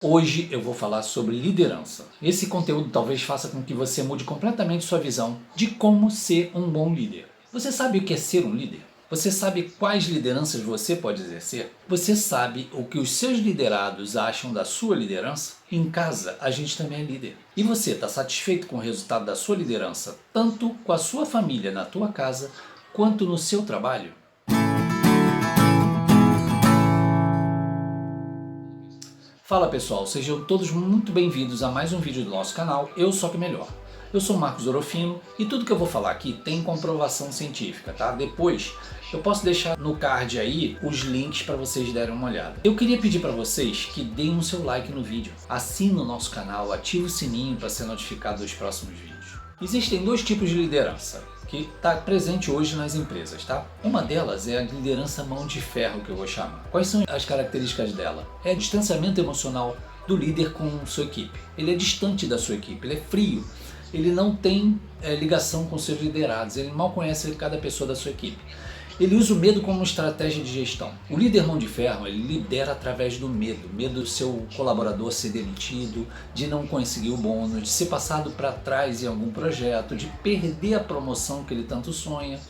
Hoje eu vou falar sobre liderança. Esse conteúdo talvez faça com que você mude completamente sua visão de como ser um bom líder. Você sabe o que é ser um líder? Você sabe quais lideranças você pode exercer? Você sabe o que os seus liderados acham da sua liderança? Em casa, a gente também é líder. E você está satisfeito com o resultado da sua liderança, tanto com a sua família na tua casa, quanto no seu trabalho? Fala pessoal, sejam todos muito bem-vindos a mais um vídeo do nosso canal Eu Só Que Melhor. Eu sou Marcos Orofino e tudo que eu vou falar aqui tem comprovação científica, tá? Depois eu posso deixar no card aí os links para vocês darem uma olhada. Eu queria pedir para vocês que deem um seu like no vídeo, assinem o nosso canal, ative o sininho para ser notificado dos próximos vídeos. Existem dois tipos de liderança que está presente hoje nas empresas, tá? Uma delas é a liderança mão de ferro, que eu vou chamar. Quais são as características dela? É distanciamento emocional do líder com sua equipe. Ele é distante da sua equipe, ele é frio, ele não tem ligação com seus liderados, ele mal conhece cada pessoa da sua equipe. Ele usa o medo como estratégia de gestão. O líder mão de ferro, ele lidera através do medo. Medo do seu colaborador ser demitido, de não conseguir o bônus, de ser passado para trás em algum projeto, de perder a promoção que ele tanto sonha.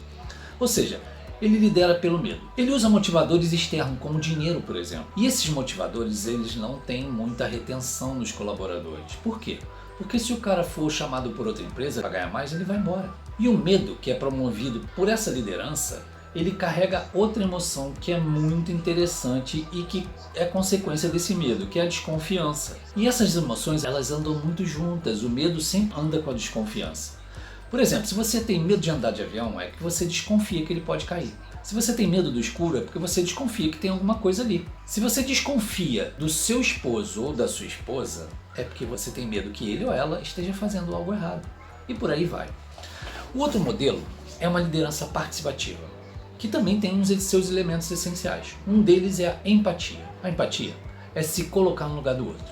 Ou seja, ele lidera pelo medo. Ele usa motivadores externos, como dinheiro, por exemplo. E esses motivadores, eles não têm muita retenção nos colaboradores. Por quê? Porque se o cara for chamado por outra empresa para ganhar mais, ele vai embora. E o medo, que é promovido por essa liderança, ele carrega outra emoção que é muito interessante e que é consequência desse medo, que é a desconfiança. E essas emoções, elas andam muito juntas, o medo sempre anda com a desconfiança. Por exemplo, se você tem medo de andar de avião, é que você desconfia que ele pode cair. Se você tem medo do escuro, é porque você desconfia que tem alguma coisa ali. Se você desconfia do seu esposo ou da sua esposa, é porque você tem medo que ele ou ela esteja fazendo algo errado. E por aí vai. O outro modelo é uma liderança participativa, que também tem uns de seus elementos essenciais. Um deles é a empatia. A empatia é se colocar no lugar do outro.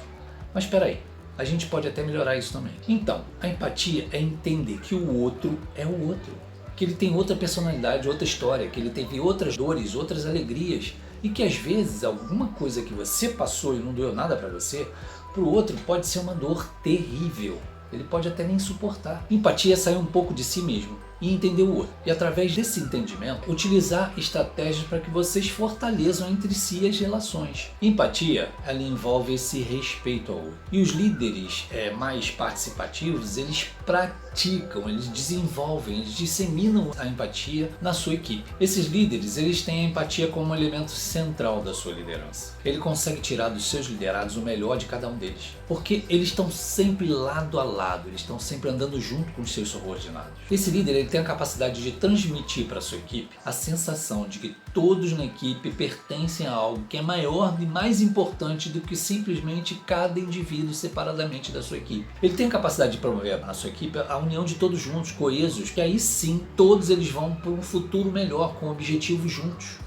Mas espera aí, a gente pode até melhorar isso também. Então, a empatia é entender que o outro é o outro, que ele tem outra personalidade, outra história, que ele teve outras dores, outras alegrias, e que às vezes alguma coisa que você passou e não doeu nada para você, para o outro pode ser uma dor terrível. Ele pode até nem suportar. Empatia é sair um pouco de si mesmo e entender o outro. E através desse entendimento, utilizar estratégias para que vocês fortaleçam entre si as relações. Empatia, ela envolve esse respeito ao outro. E os líderes mais participativos, eles praticam, eles desenvolvem, eles disseminam a empatia na sua equipe. Esses líderes, eles têm a empatia como um elemento central da sua liderança. Ele consegue tirar dos seus liderados o melhor de cada um deles, porque eles estão sempre lado a lado, eles estão sempre andando junto com os seus subordinados. Esse líder, ele tem a capacidade de transmitir para a sua equipe a sensação de que todos na equipe pertencem a algo que é maior e mais importante do que simplesmente cada indivíduo separadamente da sua equipe. Ele tem a capacidade de promover na sua equipe a união de todos juntos, coesos, que aí sim todos eles vão para um futuro melhor, com objetivos juntos.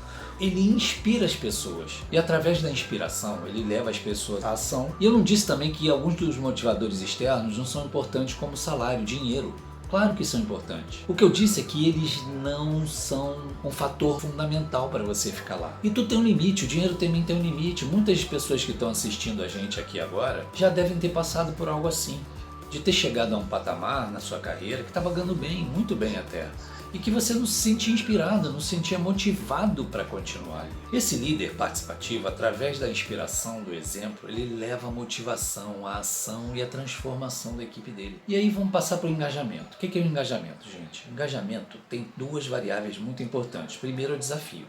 Ele inspira as pessoas e através da inspiração ele leva as pessoas à ação. E eu não disse também que alguns dos motivadores externos não são importantes como salário, dinheiro. Claro que são importantes. O que eu disse é que eles não são um fator fundamental para você ficar lá. E tudo tem um limite, o dinheiro também tem um limite. Muitas pessoas que estão assistindo a gente aqui agora já devem ter passado por algo assim, de ter chegado a um patamar na sua carreira que estava ganhando bem, muito bem até, e que você não se sentia inspirado, não se sentia motivado para continuar. Esse líder participativo, através da inspiração, do exemplo, ele leva a motivação, a ação e a transformação da equipe dele. E aí vamos passar para o engajamento. O que é o engajamento, gente? O engajamento tem duas variáveis muito importantes. Primeiro é o desafio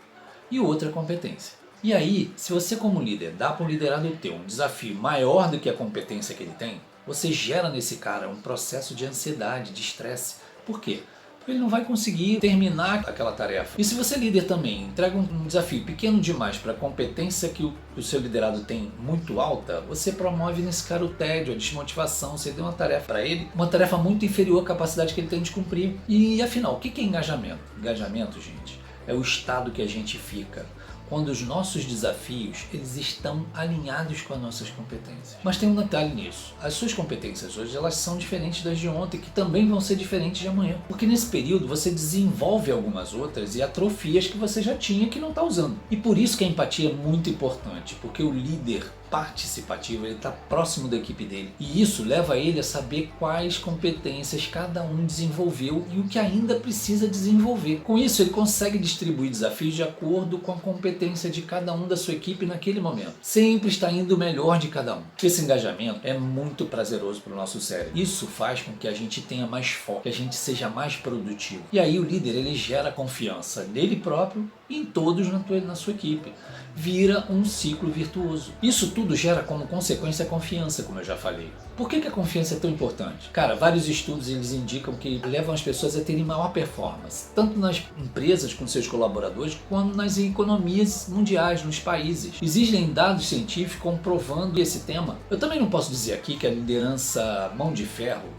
e o outro é a competência. E aí, se você como líder dá para um liderado teu um desafio maior do que a competência que ele tem, você gera nesse cara um processo de ansiedade, de estresse. Por quê? Porque ele não vai conseguir terminar aquela tarefa. E se você líder também entrega um desafio pequeno demais para a competência que o seu liderado tem muito alta, você promove nesse cara o tédio, a desmotivação, você deu uma tarefa para ele, uma tarefa muito inferior à capacidade que ele tem de cumprir. E afinal, o que é engajamento? Engajamento, gente, é o estado que a gente fica quando os nossos desafios eles estão alinhados com as nossas competências. Mas tem um detalhe nisso. As suas competências hoje elas são diferentes das de ontem, que também vão ser diferentes de amanhã. Porque nesse período você desenvolve algumas outras e atrofia as que você já tinha que não está usando. E por isso que a empatia é muito importante, porque o líder participativo, ele está próximo da equipe dele. E isso leva ele a saber quais competências cada um desenvolveu e o que ainda precisa desenvolver. Com isso, ele consegue distribuir desafios de acordo com a competência de cada um da sua equipe naquele momento. Sempre está indo o melhor de cada um. Esse engajamento é muito prazeroso para o nosso cérebro. Isso faz com que a gente tenha mais foco, que a gente seja mais produtivo. E aí o líder, ele gera confiança nele próprio e em todos na sua equipe. Vira um ciclo virtuoso. Isso tudo gera como consequência a confiança, como eu já falei. Por que a confiança é tão importante? Cara, vários estudos eles indicam que levam as pessoas a terem maior performance, tanto nas empresas com seus colaboradores, quanto nas economias mundiais, nos países. Existem dados científicos comprovando esse tema. Eu também não posso dizer aqui que a liderança mão de ferro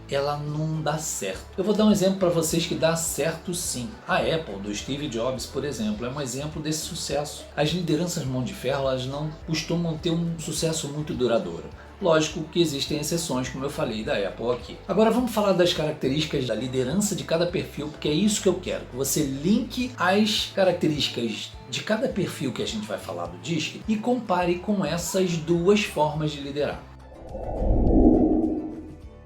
ela não dá certo. Eu vou dar um exemplo para vocês que dá certo sim. A Apple, do Steve Jobs, por exemplo, é um exemplo desse sucesso. As lideranças mão de ferro, elas não costumam ter um sucesso muito duradouro. Lógico que existem exceções, como eu falei da Apple aqui. Agora vamos falar das características da liderança de cada perfil, porque é isso que eu quero, que você linke as características de cada perfil que a gente vai falar do DISC e compare com essas duas formas de liderar.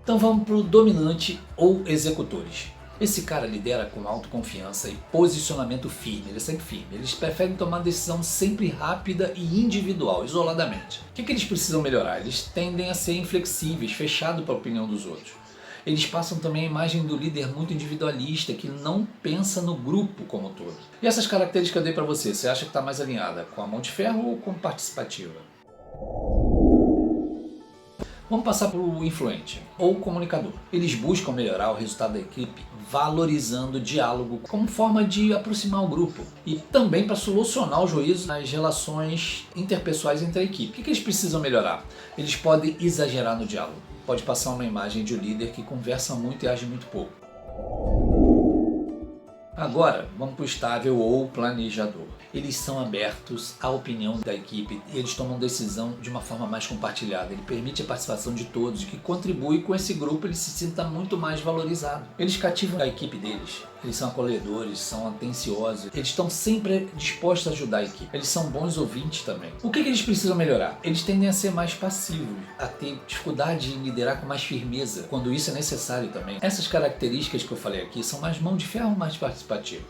Então vamos para o dominante ou executores. Esse cara lidera com autoconfiança e posicionamento firme, ele é sempre firme. Eles preferem tomar decisão sempre rápida e individual, isoladamente. O que eles precisam melhorar? Eles tendem a ser inflexíveis, fechados para a opinião dos outros. Eles passam também a imagem do líder muito individualista, que não pensa no grupo como um todo. E essas características que eu dei para você, você acha que está mais alinhada com a mão de ferro ou com participativa? Vamos passar para o influente ou comunicador. Eles buscam melhorar o resultado da equipe valorizando o diálogo como forma de aproximar o grupo e também para solucionar os ruídos nas relações interpessoais entre a equipe. O que eles precisam melhorar? Eles podem exagerar no diálogo. Pode passar uma imagem de um líder que conversa muito e age muito pouco. Agora, vamos para o estável ou planejador. Eles são abertos à opinião da equipe e eles tomam decisão de uma forma mais compartilhada. Ele permite a participação de todos, que contribui com esse grupo, ele se sinta muito mais valorizado. Eles cativam a equipe deles. Eles são acolhedores, são atenciosos, eles estão sempre dispostos a ajudar a equipe. Eles são bons ouvintes também. O que eles precisam melhorar? Eles tendem a ser mais passivos, a ter dificuldade em liderar com mais firmeza, quando isso é necessário também. Essas características que eu falei aqui são mais mão de ferro, mais participativo.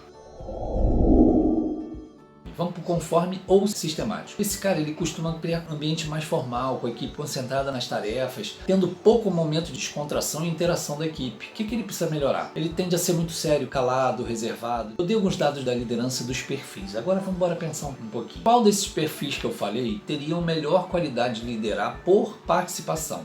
Vamos para o conforme ou sistemático. Esse cara ele costuma criar um ambiente mais formal, com a equipe concentrada nas tarefas, tendo pouco momento de descontração e interação da equipe. O que ele precisa melhorar? Ele tende a ser muito sério, calado, reservado. Eu dei alguns dados da liderança dos perfis. Agora vamos embora pensar um pouquinho. Qual desses perfis que eu falei teriam melhor qualidade de liderar por participação?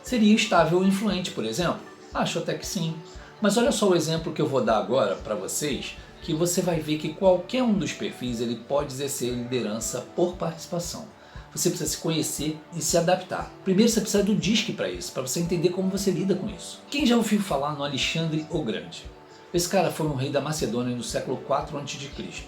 Seria estável ou influente, por exemplo? Acho até que sim. Mas olha só o exemplo que eu vou dar agora para vocês, que você vai ver que qualquer um dos perfis ele pode exercer liderança por participação. Você precisa se conhecer e se adaptar. Primeiro você precisa do DISC para isso, para você entender como você lida com isso. Quem já ouviu falar no Alexandre o Grande? Esse cara foi um rei da Macedônia no século IV a.C.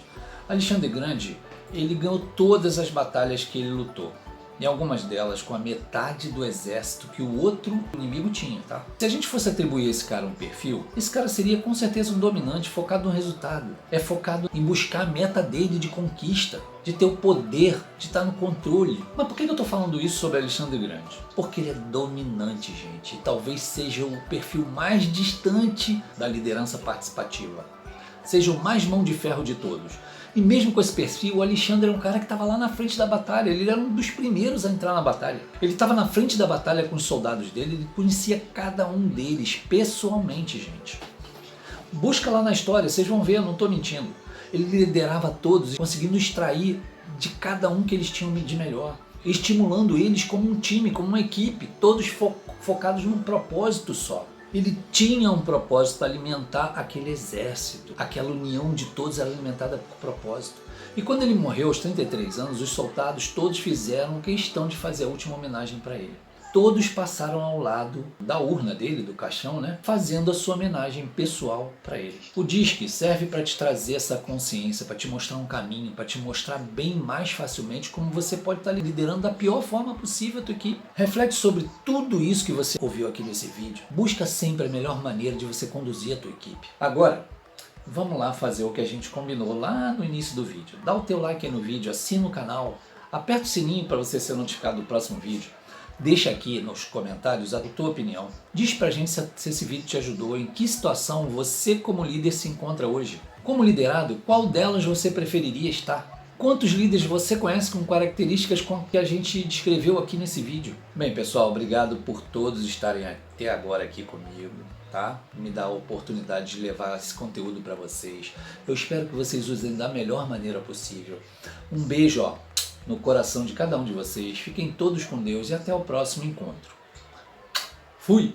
Alexandre Grande, ele ganhou todas as batalhas que ele lutou. E algumas delas com a metade do exército que o outro inimigo tinha, tá? Se a gente fosse atribuir a esse cara um perfil, esse cara seria com certeza um dominante focado no resultado. É focado em buscar a meta dele de conquista, de ter o poder, de estar no controle. Mas por que eu estou falando isso sobre Alexandre Grande? Porque ele é dominante, gente. E talvez seja o perfil mais distante da liderança participativa. Seja o mais mão de ferro de todos. E mesmo com esse perfil, o Alexandre era um cara que estava lá na frente da batalha, ele era um dos primeiros a entrar na batalha. Ele estava na frente da batalha com os soldados dele, ele conhecia cada um deles pessoalmente, gente. Busca lá na história, vocês vão ver, eu não estou mentindo. Ele liderava todos, conseguindo extrair de cada um que eles tinham de melhor, estimulando eles como um time, como uma equipe, todos focados num propósito só. Ele tinha um propósito para alimentar aquele exército. Aquela união de todos era alimentada por propósito. E quando ele morreu aos 33 anos, os soldados todos fizeram questão de fazer a última homenagem para ele. Todos passaram ao lado da urna dele, do caixão, né? Fazendo a sua homenagem pessoal para ele. O DISC serve para te trazer essa consciência, para te mostrar um caminho, para te mostrar bem mais facilmente como você pode estar liderando da pior forma possível a tua equipe. Reflete sobre tudo isso que você ouviu aqui nesse vídeo. Busca sempre a melhor maneira de você conduzir a tua equipe. Agora, vamos lá fazer o que a gente combinou lá no início do vídeo. Dá o teu like aí no vídeo, assina o canal, Aperta o sininho para você ser notificado do próximo vídeo. Deixa aqui nos comentários a tua opinião. Diz pra gente se esse vídeo te ajudou, em que situação você como líder se encontra hoje. Como liderado, qual delas você preferiria estar? Quantos líderes você conhece com características com que a gente descreveu aqui nesse vídeo? Bem, pessoal, obrigado por todos estarem até agora aqui comigo, tá? Me dá a oportunidade de levar esse conteúdo para vocês. Eu espero que vocês usem da melhor maneira possível. Um beijo, ó, no coração de cada um de vocês. Fiquem todos com Deus e até o próximo encontro. Fui!